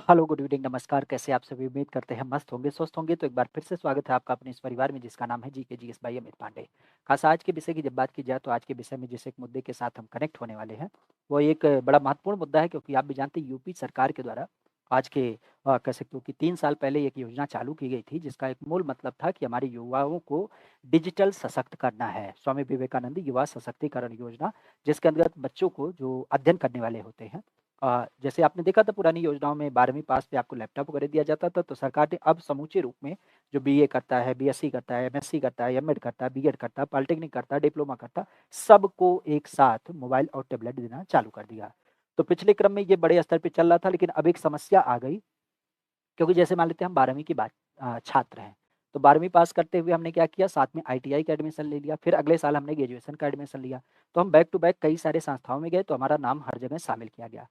Hello, good evening, नमस्कार। कैसे आप सभी? उम्मीद करते हैं मस्त होंगे, स्वस्थ होंगे। तो एक बार फिर से स्वागत है आपका अपने इस परिवार में जिसका नाम है GK GS by Amit Pandey. खास आज के विषय की जब बात की जाए तो आज के विषय में जिस एक मुद्दे के साथ हम कनेक्ट होने वाले हैं, वो एक बड़ा महत्वपूर्ण मुद्दा है क्योंकि आप भी जानते हैं यूपी सरकार के द्वारा आज के कह सकते हो कि 3 साल पहले एक योजना चालू की गई थी जिसका एक मूल मतलब था कि हमारे युवाओं को डिजिटल सशक्त करना है। स्वामी विवेकानंद युवा सशक्तिकरण योजना जिसके अंतर्गत बच्चों को जो अध्ययन करने वाले होते हैं जैसे आपने देखा था पुरानी योजनाओं में 12वीं पास पे आपको लैपटॉप वगैरह दिया जाता था, तो सरकार ने अब समूचे रूप में जो बीए करता है, बीएससी करता है, एमएससी करता है, एमएड करता है, बीएड करता है, पॉलिटेक्निक करता है, डिप्लोमा करता है, सबको एक साथ मोबाइल और टैबलेट देना चालू कर दिया। तो पिछले क्रम में ये बड़े स्तर पे चल रहा था लेकिन अब एक समस्या आ गई क्योंकि जैसे मान लेते हैं हम 12वीं की बात छात्र हैं, तो 12वीं पास करते हुए हमने क्या किया साथ में आईटीआई का एडमिशन ले लिया, फिर अगले साल हमने ग्रेजुएशन का एडमिशन लिया। तो हम बैक टू बैक कई सारे संस्थाओं में गए तो हमारा नाम हर जगह शामिल किया गया।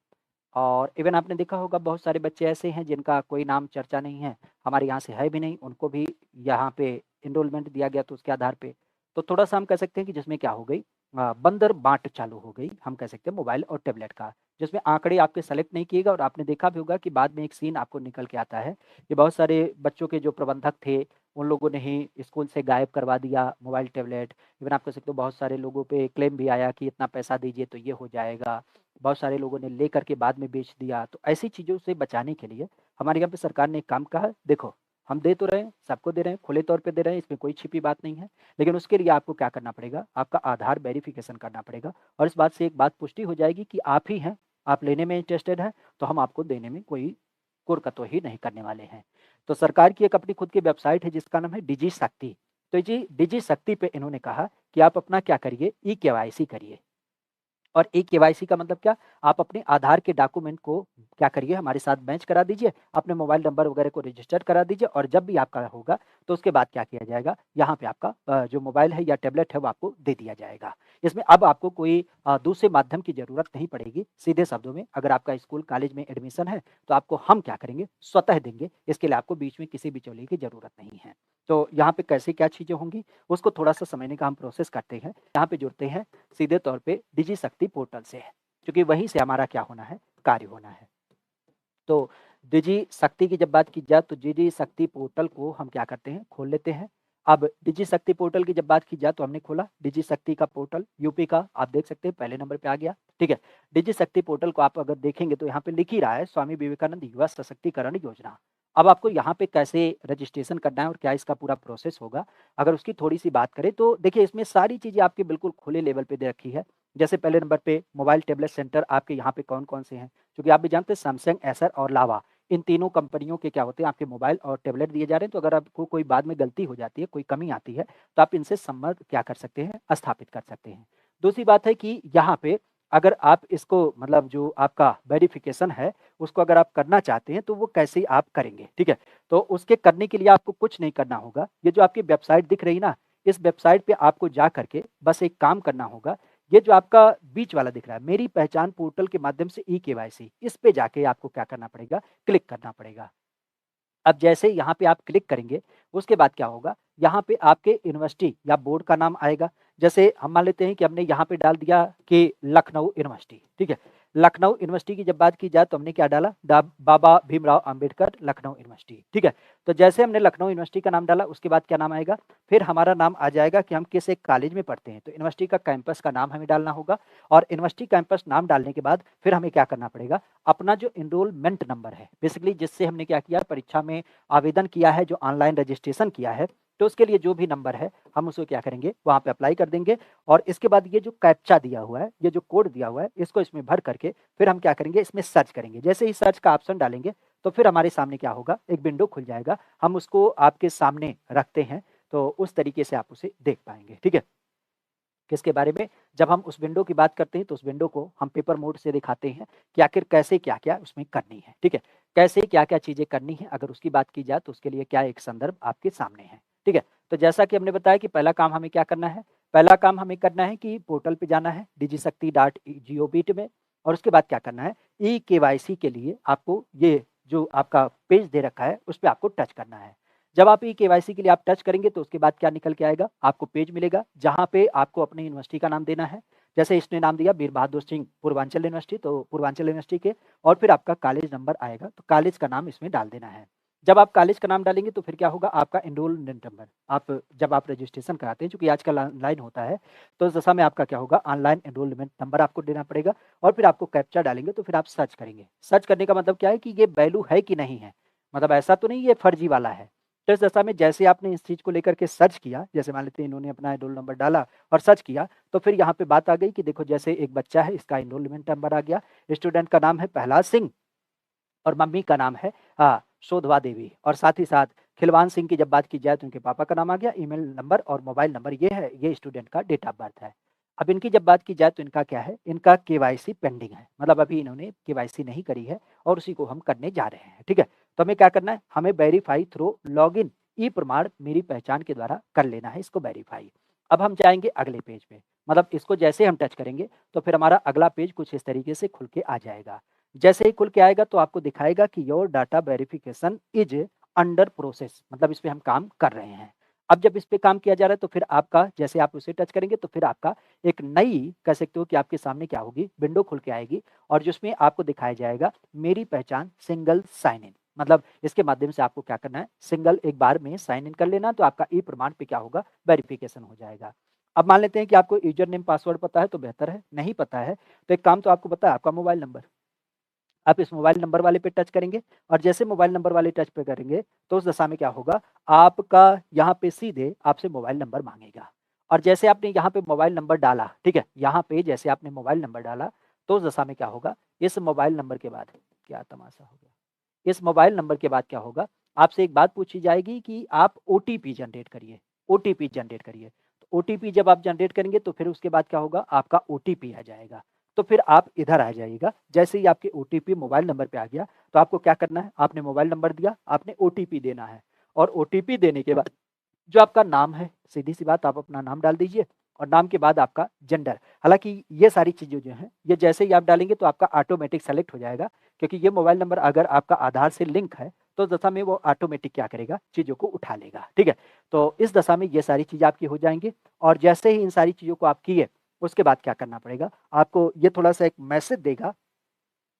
और इवन आपने देखा होगा बहुत सारे बच्चे ऐसे हैं जिनका कोई नाम चर्चा नहीं है, हमारे यहाँ से है भी नहीं, उनको भी यहाँ पे एनरोलमेंट दिया गया तो उसके आधार पे। तो थोड़ा-सा हम कह सकते हैं कि जिसमें क्या हो गई बंदर बाँट चालू हो गई, हम कह सकते हैं मोबाइल और टैबलेट का, जिसमें आँकड़े आपके सेलेक्ट नहीं किए गए और आपने देखा भी होगा कि बाद में एक सीन आपको निकल के आता है कि बहुत सारे बच्चों के जो प्रबंधक थे, उन लोगों ने ही स्कूल से गायब करवा दिया मोबाइल, टैबलेट। इवन आप कह सकते हो बहुत सारे लोगों पे क्लेम भी आया कि इतना पैसा दीजिए तो ये हो जाएगा। बहुत सारे लोगों ने लेकर के बाद में बेच दिया। तो ऐसी चीज़ों से बचाने के लिए हमारे यहाँ पे सरकार ने एक काम कहा, देखो हम दे तो रहे हैं, सबको दे रहे हैं, खुले तौर पे दे रहे हैं, इसमें कोई छिपी बात नहीं है। लेकिन उसके लिए आपको क्या करना पड़ेगा, आपका आधार वेरिफ़िकेशन करना पड़ेगा और इस बात से एक बात पुष्टि हो जाएगी कि आप ही हैं, आप लेने में इंटरेस्टेड हैं, तो हम आपको देने में कोई कोई नहीं करने वाले हैं। तो सरकार की एक अपनी खुद की वेबसाइट है जिसका नाम है डिजी शक्ति। तो जी डिजी शक्ति पे इन्होंने कहा कि आप अपना क्या करिए, ई-केवाईसी करिए। और ई-केवाईसी का मतलब क्या? आप अपने आधार के डॉक्यूमेंट को क्या करिए हमारे साथ मैच करा दीजिए, अपने मोबाइल नंबर वगैरह को रजिस्टर करा दीजिए और जब भी आपका होगा, तो उसके बाद क्या किया जाएगा, यहाँ पे आपका जो मोबाइल है या टैबलेट है वो आपको दे दिया जाएगा। इसमें अब आपको कोई दूसरे माध्यम की ज़रूरत नहीं पड़ेगी। सीधे शब्दों में अगर आपका स्कूल, कॉलेज में एडमिशन है, तो आपको हम क्या करेंगे, स्वतः देंगे। इसके लिए आपको बीच में किसी बिचौलिए की ज़रूरत नहीं है। तो यहाँ पे कैसे क्या चीज़ें होंगी, उसको थोड़ा-सा समझने का हम प्रोसेस करते हैं। यहाँ पे जुड़ते हैं सीधे तौर पे डिजी शक्ति पोर्टल से है, क्योंकि वहीं से हमारा क्या होना है, कार्य होना है। तो डिजी शक्ति की जब बात की जाए तो डिजी शक्ति पोर्टल को हम क्या करते हैं, खोल लेते हैं। अब डिजी शक्ति पोर्टल की जब बात की जाए तो हमने खोला डिजी शक्ति का पोर्टल यूपी का, आप देख सकते हैं पहले नंबर पे आ गया, ठीक है। डिजी शक्ति पोर्टल को आप अगर देखेंगे तो यहाँ पे लिख ही रहा है स्वामी विवेकानंद युवा सशक्तिकरण योजना। अब आपको यहाँ पे कैसे रजिस्ट्रेशन करना है और क्या इसका पूरा प्रोसेस होगा, अगर उसकी थोड़ी-सी बात करें तो देखिए इसमें सारी चीज़ें आपकी बिल्कुल खुले लेवल पे दे रखी है। जैसे पहले नंबर पे मोबाइल टैबलेट सेंटर आपके यहाँ पे कौन-कौन से हैं? क्योंकि आप भी जानते हैं सैमसंग, एसर और लावा, इन तीनों कंपनियों के क्या होते हैं आपके मोबाइल और टैबलेट दिए जा रहे हैं, तो अगर आपको कोई बाद में गलती हो जाती है, कोई कमी आती है, तो आप इनसे संपर्क क्या कर सकते हैं, स्थापित कर सकते हैं। दूसरी बात है कि यहाँ पे अगर आप इसको मतलब जो आपका वेरिफ़िकेशन है, उसको अगर आप करना चाहते हैं, तो वो कैसे आप करेंगे, ठीक है? तो उसके करने के लिए आपको कुछ नहीं करना होगा। ये जो आपकी वेबसाइट दिख रही ना, इस वेबसाइट पे आपको जा कर के बस एक काम करना होगा, ये जो आपका बीच वाला दिख रहा है, मेरी पहचान पोर्टल के माध्यम से ई-केवाईसी, इस पे जाके आपको क्या करना पड़ेगा, क्लिक करना पड़ेगा। अब जैसे यहाँ पे आप क्लिक करेंगे, उसके बाद क्या होगा, यहाँ पे आपके यूनिवर्सिटी या बोर्ड का नाम आएगा। जैसे हम मान लेते हैं कि हमने यहाँ पे डाल दिया कि लखनऊ यूनिवर्सिटी, ठीक है। लखनऊ यूनिवर्सिटी की जब बात की जाए तो हमने क्या डाला, बाबा भीमराव अंबेडकर लखनऊ यूनिवर्सिटी, ठीक है। तो जैसे हमने लखनऊ यूनिवर्सिटी का नाम डाला, उसके बाद क्या नाम आएगा, फिर हमारा नाम आ जाएगा कि हम किस एक कॉलेज में पढ़ते हैं, तो यूनिवर्सिटी का कैंपस का नाम हमें डालना होगा और यूनिवर्सिटी कैंपस नाम डालने के बाद फिर हमें क्या करना पड़ेगा, अपना जो एनरोलमेंट नंबर है, बेसिकली जिससे हमने क्या किया, परीक्षा में आवेदन किया है, जो ऑनलाइन रजिस्ट्रेशन किया है, तो उसके लिए जो भी नंबर है, हम उसको क्या करेंगे, वहाँ पे अप्लाई कर देंगे और इसके बाद ये जो कैप्चा दिया हुआ है, ये जो कोड दिया हुआ है, इसको इसमें भर करके फिर हम क्या करेंगे, इसमें सर्च करेंगे। जैसे ही सर्च का ऑप्शन डालेंगे, तो फिर हमारे सामने क्या होगा, एक विंडो खुल जाएगा। हम उसको आपके सामने रखते हैं, तो उस तरीके से आप उसे देख पाएँगे, ठीक है। किसके बारे में? जब हम उस विंडो की बात करते हैं तो उस विंडो को हम पेपर मोड से दिखाते हैं कि आखिर कैसे क्या-क्या उसमें करनी है, ठीक है? कैसे क्या-क्या चीज़ें करनी है अगर उसकी बात की जाए तो उसके लिए क्या एक संदर्भ आपके सामने है, ठीक है? तो जैसा कि हमने बताया कि पहला काम हमें क्या करना है? पहला काम हमें करना है कि पोर्टल पे जाना है digishakti.gov में और उसके बाद क्या करना है? ई-केवाईसी के लिए आपको ये जो आपका पेज दे रखा है, उस पे आपको टच करना है। जब आप ई-केवाईसी के लिए आप टच करेंगे तो उसके बाद क्या निकल के आएगा, आपको पेज मिलेगा जहाँ पे आपको अपनी यूनिवर्सिटी का नाम देना है। जैसे इसने नाम दिया वीर बहादुर सिंह पूर्वांचल यूनिवर्सिटी, तो पूर्वांचल यूनिवर्सिटी के, और फिर आपका कॉलेज नंबर आएगा, तो कॉलेज का नाम इसमें डाल देना है। जब आप कॉलेज का नाम डालेंगे तो फिर क्या होगा, आपका एनरोलमेंट नंबर, आप जब आप रजिस्ट्रेशन कराते हैं, चूँकि आजकल ऑनलाइन होता है, तो उस दशा में आपका क्या होगा, ऑनलाइन एनरोलमेंट नंबर आपको देना पड़ेगा और फिर आपको कैप्चा डालेंगे, तो फिर आप सर्च करेंगे। सर्च करने का मतलब क्या है कि ये वैल्यू है कि नहीं है, मतलब ऐसा तो नहीं ये फर्जी वाला है। तो इस दशा में जैसे आपने इस चीज़ को लेकर के सर्च किया, जैसे मान लेते हैं इन्होंने अपना एनरोल नंबर डाला और सर्च किया, तो फिर यहाँ पे बात आ गई कि देखो जैसे एक बच्चा है, इसका एनरोलमेंट नंबर आ गया, स्टूडेंट का नाम है प्रहलाद सिंह और मम्मी का नाम है शोधवा देवी, और साथ ही साथ खिलवान सिंह की जब बात की जाए तो उनके पापा का नाम आ गया, ईमेल नंबर और मोबाइल नंबर ये है, ये स्टूडेंट का डेट ऑफ बर्थ है। अब इनकी जब बात की जाए तो इनका क्या है, इनका केवाईसी पेंडिंग है, मतलब अभी इन्होंने केवाईसी नहीं करी है और उसी को हम करने जा रहे हैं, ठीक है। तो हमें क्या करना है, हमें वेरीफाई थ्रू लॉगिन ई प्रमाण मेरी पहचान के द्वारा कर लेना है इसको वेरीफाई। अब हम जाएंगे अगले पेज पे, मतलब इसको जैसे हम टच करेंगे तो फिर हमारा अगला पेज कुछ इस तरीके से खुल के आ जाएगा। जैसे ही खुल के आएगा तो आपको दिखाएगा कि your data verification is under process, मतलब इस पे हम काम कर रहे हैं। अब जब इस पे काम किया जा रहा है तो फिर आपका, जैसे आप उसे टच करेंगे तो फिर आपका एक नई, कह सकते हो कि आपके सामने क्या होगी, विंडो खुल के आएगी और जिसमें आपको दिखाया जाएगा मेरी पहचान सिंगल साइन इन, मतलब इसके माध्यम से आपको क्या करना है, सिंगल एक बार में साइन इन कर लेना, तो आपका ई प्रमाण पे क्या होगा, वेरिफिकेशन हो जाएगा। अब मान लेते हैं कि आपको यूजर नेम पासवर्ड पता है तो बेहतर है, नहीं पता है तो एक काम तो आपको पता है, आपका मोबाइल नंबर, आप इस मोबाइल नंबर वाले पे टच करेंगे और जैसे मोबाइल नंबर वाले टच पे करेंगे तो उस दशा में क्या होगा, आपका यहाँ पे सीधे आपसे मोबाइल नंबर मांगेगा और जैसे आपने यहाँ पे मोबाइल नंबर डाला, ठीक है, यहाँ पे जैसे आपने मोबाइल नंबर डाला तो उस दशा में क्या होगा, इस मोबाइल नंबर के बाद क्या तमाशा हो गया, इस मोबाइल नंबर के बाद क्या होगा, आपसे एक बात पूछी जाएगी कि आप ओटीपी जनरेट करिए, ओटीपी जनरेट करिए। तो ओटीपी जब आप जनरेट करेंगे तो फिर उसके बाद क्या होगा, आपका ओटीपी आ जाएगा, तो फिर आप इधर आ जाइएगा। जैसे ही आपके ओटीपी मोबाइल नंबर पे आ गया तो आपको क्या करना है, आपने मोबाइल नंबर दिया, आपने ओटीपी देना है और ओटीपी देने के बाद जो आपका नाम है, सीधी सी बात, आप अपना नाम डाल दीजिए और नाम के बाद आपका जेंडर। हालाँकि ये सारी चीज़ें जो हैं, ये जैसे ही आप डालेंगे तो आपका ऑटोमेटिक सेलेक्ट हो जाएगा, क्योंकि ये मोबाइल नंबर अगर आपका आधार से लिंक है, तो दशा में वो ऑटोमेटिक क्या करेगा, चीज़ों को उठा लेगा, ठीक है। तो इस दशा में ये सारी चीज़ें आपकी हो जाएँगी और जैसे ही इन सारी चीज़ों को आप किए, उसके बाद क्या करना पड़ेगा, आपको ये थोड़ा-सा एक मैसेज देगा,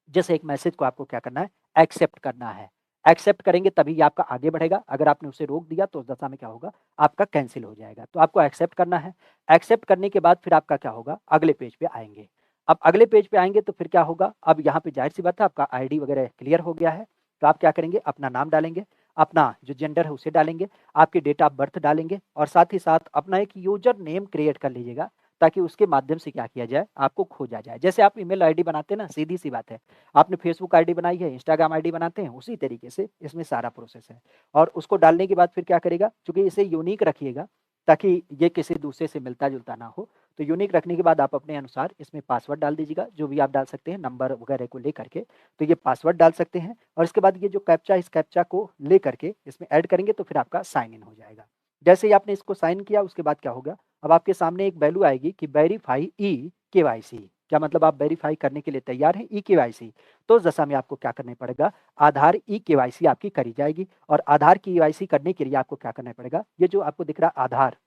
जिस एक मैसेज को आपको क्या करना है, एक्सेप्ट करना है। एक्सेप्ट करेंगे तभी ये आपका आगे बढ़ेगा, अगर आपने उसे रोक दिया तो उस दशा में क्या होगा, आपका कैंसल हो जाएगा। तो आपको एक्सेप्ट करना है। एक्सेप्ट करने के बाद फिर आपका क्या होगा, अगले पेज पे आएँगे। अब अगले पेज पे आएँगे तो फिर क्या होगा, अब यहाँ पे ज़ाहिर-सी बात है आपका आईडी वगैरह क्लियर हो गया है। तो आप क्या करेंगे, अपना नाम डालेंगे, अपना जो जेंडर है उसे डालेंगे, आपकी डेट ऑफ बर्थ डालेंगे और साथ ही साथ अपना एक यूज़र नेम क्रिएट कर लीजिएगा, ताकि उसके माध्यम से क्या किया जाए, आपको खोजा जाए। जैसे आप ईमेल आईडी बनाते हैं ना, सीधी-सी बात है। आपने फेसबुक आईडी बनाई है, इंस्टाग्राम आईडी बनाते हैं, उसी तरीके से इसमें सारा प्रोसेस है। और उसको डालने के बाद फिर क्या करेगा, चूँकि इसे यूनिक रखिएगा ताकि ये किसी दूसरे से मिलता-जुलता ना हो, तो यूनिक रखने के बाद आप अपने अनुसार इसमें पासवर्ड डाल दीजिएगा, जो भी आप डाल सकते हैं नंबर वगैरह को लेकर के, तो ये पासवर्ड डाल सकते हैं और इसके बाद ये जो कैप्चा, इस कैप्चा को लेकर के इसमें ऐड करेंगे तो फिर आपका साइन इन हो जाएगा। जैसे ही आपने इसको साइन किया उसके बाद क्या होगा, अब आपके सामने एक वैल्यू आएगी कि वेरीफाई ई केवाईसी, क्या मतलब आप वेरीफाई करने के लिए तैयार हैं, ई केवाईसी। तो उस दशा में आपको क्या करना पड़ेगा, आधार ई केवाईसी आपकी करी जाएगी और आधार केवाईसी करने के लिए आपको क्या करना पड़ेगा, ये जो आपको दिख रहा है आधार,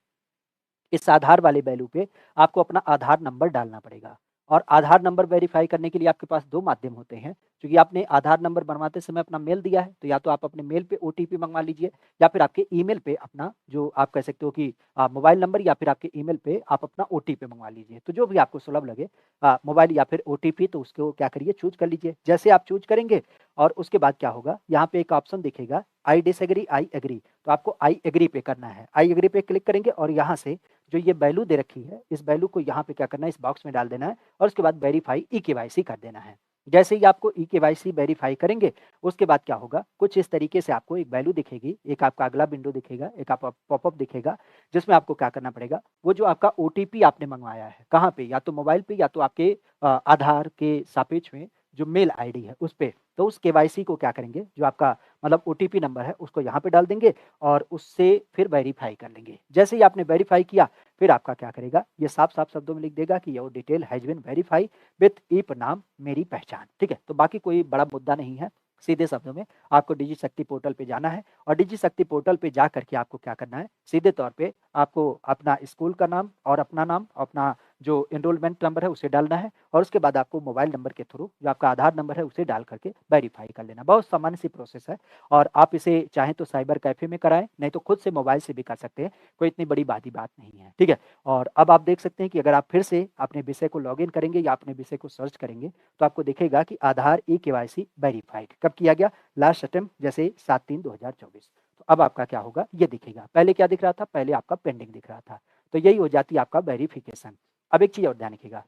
इस आधार वाले वैल्यू पे आपको अपना आधार नंबर डालना पड़ेगा और आधार नंबर वेरीफाई करने के लिए आपके पास 2 माध्यम होते हैं। क्योंकि आपने आधार नंबर बनवाते समय अपना मेल दिया है, तो या तो आप अपने मेल पे ओटीपी मंगवा लीजिए या फिर आपके ईमेल पे अपना जो आप कह सकते हो कि मोबाइल नंबर या फिर आपके ईमेल पे आप अपना ओटीपी मंगवा लीजिए। तो जो भी आपको सुलभ लगे, मोबाइल या फिर ओटीपी, तो उसको क्या करिए, चूज़ कर लीजिए। जैसे आप चूज़ करेंगे और उसके बाद क्या होगा, यहाँ पे एक ऑप्शन दिखेगा आई डिसएग्री, आई एग्री, तो आपको आई एग्री पे करना है। आई एग्री पे क्लिक करेंगे और यहाँ से जो ये वैल्यू दे रखी है, इस वैल्यू को यहाँ पे क्या करना है, इस बॉक्स में डाल देना है और उसके बाद वेरीफाई ई केवाईसी कर देना है। जैसे ही आपको ई केवाईसी वेरीफाई करेंगे, उसके बाद क्या होगा, कुछ इस तरीके से आपको एक वैल्यू दिखेगी, एक आपका अगला विंडो दिखेगा, एक आपका पॉपअप दिखेगा, जिसमें आपको क्या करना पड़ेगा, वो जो आपका ओटीपी आपने मंगवाया है, कहाँ पे, या तो मोबाइल पे या तो आपके आधार के सापेक्ष में जो मेल आईडी है उस पे, तो उस केवाईसी को क्या करेंगे, जो आपका मतलब ओटीपी नंबर है उसको यहाँ पे डाल देंगे और उससे फिर वेरीफाई कर लेंगे। जैसे ही आपने वेरीफाई किया, फिर आपका क्या करेगा, ये साफ-साफ शब्दों में लिख देगा कि your detail has been verify with ईप नाम मेरी पहचान, ठीक है? तो बाकी कोई बड़ा मुद्दा नहीं है। सीधे शब्दों में आपको डिजी शक्ति पोर्टल पे जाना है और डिजी शक्ति पोर्टल पे जा करके आपको क्या करना है, सीधे तौर पे आपको अपना स्कूल का नाम और अपना नाम, अपना जो एनरोलमेंट नंबर है उसे डालना है और उसके बाद आपको मोबाइल नंबर के थ्रू जो आपका आधार नंबर है उसे डाल करके वेरीफाई कर लेना। बहुत सामान्य सी प्रोसेस है और आप इसे चाहें तो साइबर कैफे में कराएं, नहीं तो खुद से मोबाइल से भी कर सकते हैं, कोई इतनी बड़ी बात नहीं है, ठीक है। और अब आप देख सकते हैं कि अगर आप फिर से अपने विषय को लॉगिन करेंगे या अपने विषय को सर्च करेंगे तो आपको दिखेगा कि आधार ई-केवाईसी वेरीफाइड कब किया गया, लास्ट अटेम्प्ट जैसे 7/3/2024। तो अब आपका क्या होगा ये दिखेगा, पहले क्या दिख रहा था, पहले आपका पेंडिंग दिख रहा था। तो यही हो जाती है आपका वेरिफिकेशन। अब एक चीज और ध्यान रखिएगा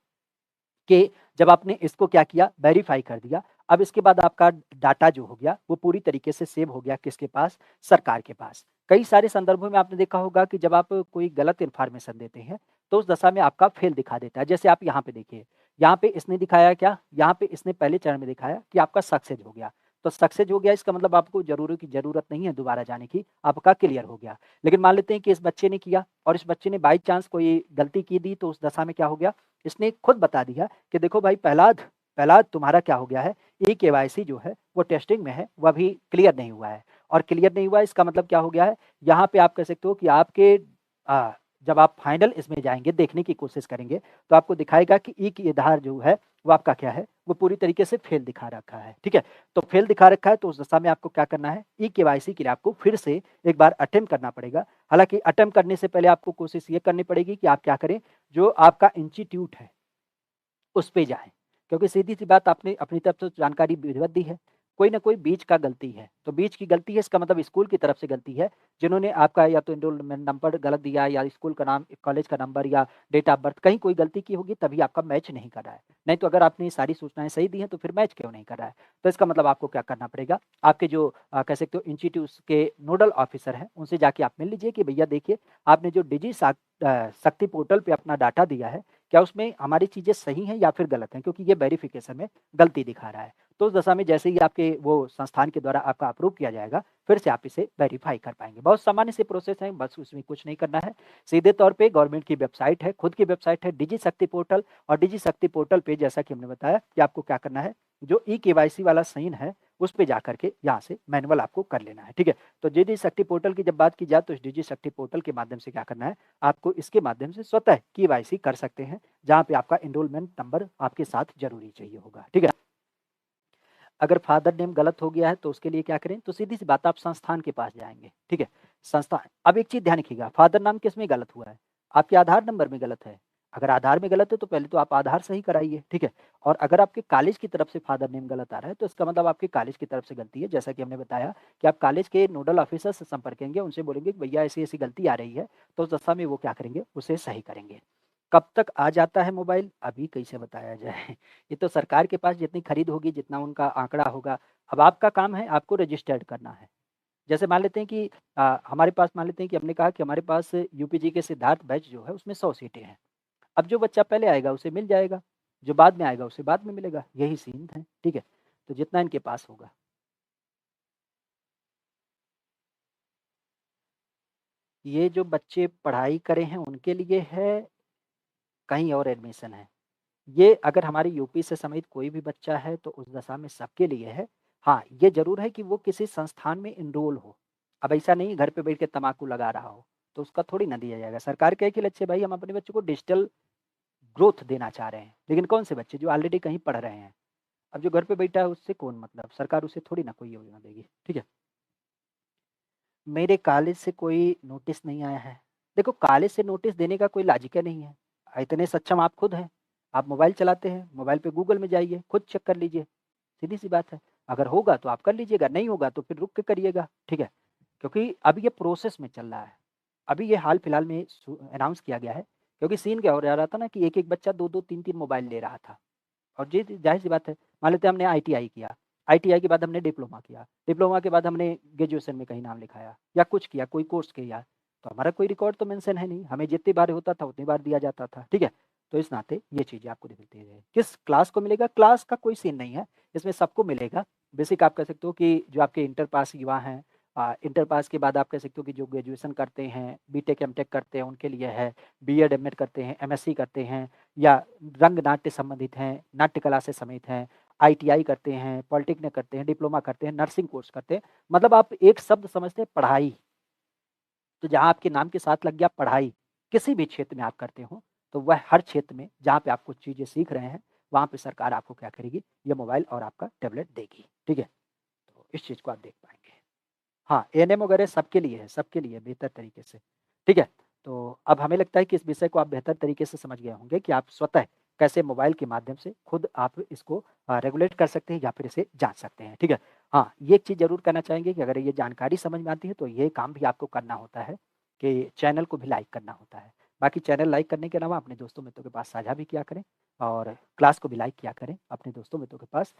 कि जब आपने इसको क्या किया, वेरीफाई कर दिया, अब इसके बाद आपका डाटा जो हो गया वो पूरी तरीके से सेव हो गया किसके पास, सरकार के पास। कई सारे संदर्भों में आपने देखा होगा कि जब आप कोई गलत इन्फॉर्मेशन देते हैं तो उस दशा में आपका फेल दिखा देता है। जैसे आप यहाँ पे देखिए, यहाँ पे इसने दिखाया क्या, यहाँ पे इसने पहले चरण में दिखाया कि आपका सक्सेस हो गया। तो सक्सेस हो गया इसका मतलब आपको जरूरत नहीं है दोबारा जाने की, आपका क्लियर हो गया। लेकिन मान लेते हैं कि इस बच्चे ने किया और इस बच्चे ने बाई चांस कोई गलती की दी, तो उस दशा में क्या हो गया, इसने खुद बता दिया कि देखो भाई प्रहलाद, प्रहलाद तुम्हारा क्या हो गया है, ई-केवाईसी जो है वो टेस्टिंग में है, वो अभी क्लियर नहीं हुआ है। और क्लियर नहीं हुआ है इसका मतलब क्या हो गया है, यहाँ पे आप कह सकते हो कि आपके जब आप फाइनल इसमें जाएँगे, देखने की कोशिश करेंगे, तो आपको दिखाएगा कि ई की आधार जो है वो आपका क्या है, वो पूरी तरीके से फेल दिखा रखा है, ठीक है। तो फेल दिखा रखा है तो उस दशा में आपको क्या करना है, ई-केवाईसी के लिए आपको फिर से एक बार अटेम्प्ट करना पड़ेगा। हालाँकि अटेम्प्ट करने से पहले आपको कोशिश ये करनी पड़ेगी कि आप क्या करें, जो आपका इंस्टीट्यूट है उस पे जाएँ, क्योंकि सीधी-सी बात आपने अपनी तरफ से जानकारी विधिवत दी है, कोई न कोई बीच का गलती है, तो बीच की गलती है इसका मतलब स्कूल की तरफ से गलती है, जिन्होंने आपका या तो एनरोलमेंट नंबर गलत दिया या स्कूल का नाम, कॉलेज का नंबर या डेट ऑफ बर्थ कहीं कोई गलती की होगी तभी आपका मैच नहीं कर रहा है। नहीं तो अगर आपने ये सारी सूचनाएँ सही दी हैं तो फिर मैच क्यों नहीं कर रहा है? तो इसका मतलब आपको क्या करना पड़ेगा, आपके जो कह सकते हो इंस्टीट्यूट्स के नोडल ऑफिसर हैं, उनसे जाके आप मिल लीजिए कि भैया देखिए, आपने जो शक्ति पोर्टल पे अपना डाटा दिया है, क्या उसमें हमारी चीज़ें सही हैं या फिर गलत हैं? क्योंकि ये वेरिफ़िकेशन में गलती दिखा रहा है। तो उस दशा में जैसे ही आपके वो संस्थान के द्वारा आपका अप्रूव किया जाएगा, फिर से आप इसे वेरीफ़ाई कर पाएँगे। बहुत सामान्य सी प्रोसेस है, बस उसमें कुछ नहीं करना है। सीधे तौर पे गवर्नमेंट की वेबसाइट है, खुद की वेबसाइट है डिजी शक्ति पोर्टल, और डिजी शक्ति पोर्टल पे जैसा कि हमने बताया कि आपको क्या करना है, जो ई-केवाईसी वाला साइन है, उस पे जाकर के यहाँ से मैनुअल आपको कर लेना है, ठीक है? तो डिजी शक्ति पोर्टल की जब बात की जाए तो इस डिजी शक्ति पोर्टल के माध्यम से क्या करना है, आपको इसके माध्यम से स्वतः केवाईसी कर सकते हैं, जहाँ पे आपका एनरोलमेंट नंबर आपके साथ ज़रूरी चाहिए होगा, ठीक है? अगर फादर नेम गलत हो गया है तो उसके लिए क्या करें, तो सीधी सी बात आप संस्थान के पास जाएँगे, ठीक है? संस्थान, अब एक चीज़ ध्यान रखिएगा, फादर नाम किसमें गलत हुआ है? आपके आधार नंबर में गलत है। अगर आधार में गलत है तो पहले तो आप आधार सही कराइए, ठीक है? और अगर आपके कॉलेज की तरफ से फादर नेम गलत आ रहा है तो इसका मतलब आपके कॉलेज की तरफ से गलती है। जैसा कि हमने बताया कि आप कॉलेज के नोडल ऑफिसर से संपर्क करेंगे, उनसे बोलेंगे कि भैया ऐसी-ऐसी गलती आ रही है, तो उस दशा में वो क्या करेंगे, उसे सही करेंगे। कब तक आ जाता है मोबाइल, अभी कैसे बताया जाए? ये तो सरकार के पास जितनी खरीद होगी, जितना उनका आंकड़ा होगा, अब आपका काम है आपको रजिस्टर्ड करना है। जैसे मान लेते हैं कि हमारे पास, मान लेते हैं कि हमने कहा कि हमारे पास यूपीजी के सिद्धार्थ बैच जो है उसमें 100 सीटें हैं। अब जो बच्चा पहले आएगा उसे मिल जाएगा, जो बाद में आएगा उसे बाद में मिलेगा, यही सीन है, ठीक है? तो जितना इनके पास होगा। ये जो बच्चे पढ़ाई करे हैं उनके लिए है, कहीं और एडमिशन है। ये अगर हमारे यूपी से समेत कोई भी बच्चा है तो उस दशा में सबके लिए है। हाँ, ये ज़रूर है कि वो किसी संस्थान में एनरोल हो। अब ऐसा नहीं घर पे बैठ के तम्बाकू लगा रहा हो, तो उसका थोड़ी ना दिया जाएगा। सरकार का एक ही लक्ष्य है, भाई हम अपने बच्चों को डिजिटल ग्रोथ देना चाह रहे हैं। लेकिन कौन से बच्चे? जो ऑलरेडी कहीं पढ़ रहे हैं। अब जो घर पे बैठा है उससे कौन मतलब? सरकार उसे थोड़ी ना कोई योजना देगी, ठीक है? मेरे कॉलेज से कोई नोटिस नहीं आया है। देखो, कॉलेज से नोटिस देने का कोई लॉजिक ही नहीं है। इतने सक्षम आप खुद हैं। आप मोबाइल चलाते हैं, मोबाइल पे गूगल में जाइए, खुद चेक कर लीजिए। सीधी-सी बात है। अगर होगा तो आप कर लीजिएगा, नहीं होगा तो फिर रुक के करिएगा, ठीक है? क्योंकि अब ये प्रोसेस में चल रहा है। अभी ये हाल-फिलहाल में अनाउंस किया गया है, क्योंकि सीन क्या हो रहा था ना कि एक-एक बच्चा 2-2 3-3 मोबाइल ले रहा था। और जी, ज़ाहिर-सी बात है, मान लेते हैं हमने आईटीआई किया, आईटीआई के बाद हमने डिप्लोमा किया, डिप्लोमा के बाद हमने ग्रेजुएशन में कहीं नाम लिखाया या कुछ किया, कोई कोर्स किया, तो हमारा कोई रिकॉर्ड तो मेंशन है नहीं, हमें जितनी बार होता था उतनी बार दिया जाता था, ठीक है? तो इस नाते ये चीज़ें आपको दिखती है। किस क्लास को मिलेगा? क्लास का कोई सीन नहीं है, इसमें सबको मिलेगा। बेसिक आप कह सकते हो कि जो आपके इंटर पास युवा हैं, इंटर पास के बाद आप कह सकते हो कि जो ग्रेजुएशन करते हैं, बीटेक, एमटेक करते हैं, उनके लिए है, बीएड, एमएड करते हैं, एमएससी करते हैं या रंग नाट्य संबंधित हैं, नाट्य कला से समेत हैं, आईटीआई करते हैं, पॉलिटेक्निक करते हैं, डिप्लोमा करते हैं, नर्सिंग कोर्स करते हैं। मतलब आप एक शब्द समझते हैं पढ़ाई, तो जहाँ आपके नाम के साथ लग गया पढ़ाई, किसी भी क्षेत्र में आप करते हो, तो वह हर क्षेत्र में जहाँ पे आप कुछ चीज़ें सीख रहे हैं, वहाँ पे सरकार आपको क्या करेगी, ये मोबाइल और आपका टैबलेट देगी, ठीक है? तो इस चीज़ को आप देख पाएँगे। हाँ, एएनएम वगैरह सबके लिए बेहतर तरीके से, ठीक है? तो अब हमें लगता है कि इस विषय को आप बेहतर तरीके से समझ गए होंगे कि आप स्वतः कैसे मोबाइल के माध्यम से खुद आप इसको रेगुलेट कर सकते हैं या फिर इसे जाँच सकते हैं, ठीक है? हाँ, ये एक चीज़ ज़रूर करना चाहेंगे कि अगर ये जानकारी समझ में आती है, तो ये काम भी आपको करना होता है कि चैनल को भी लाइक करना होता है। बाकी चैनल लाइक करने के अलावा अपने दोस्तों मित्रों के पास साझा भी किया करें और क्लास को भी लाइक किया करें अपने दोस्तों मित्रों के पास।